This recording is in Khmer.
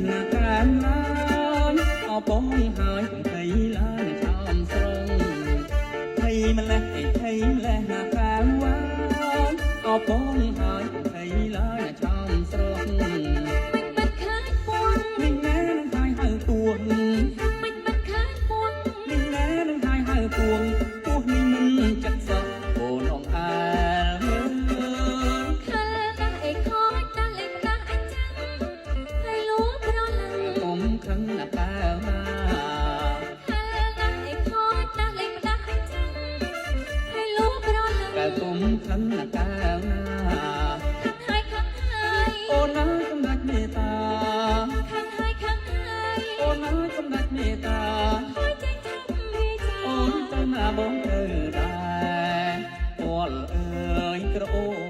ណាកានឡើយអបបងហើយភ័យឡើយឆោមស្រងភ័យម្លេះភ័យម្លេះណាកានវ៉ាអបបងហើយភ័យឡើយឆោមស្រងមិនបាត់ខានពួននេះណែនឹងហើយហៅពួនមិនបាត់ខានពួននេះណែនឹងហើយហៅពួនពោះនេះមិនចិត្តសោះអូនអងអើខឹងណាកាលណាហើយខូចណាស់លេងម្ដាស់អញ្ចឹងហើយលោកប្រលឹងតែគុំខឹងណាកាលណាខឹងហើយអូនណាកំដាច់មេត្តាខឹងហើយអូនណាកំដាច់មេត្តាហើយចេញចាំវាចាអូនទៅណាបងទៅដែរពលអើយក្រអូ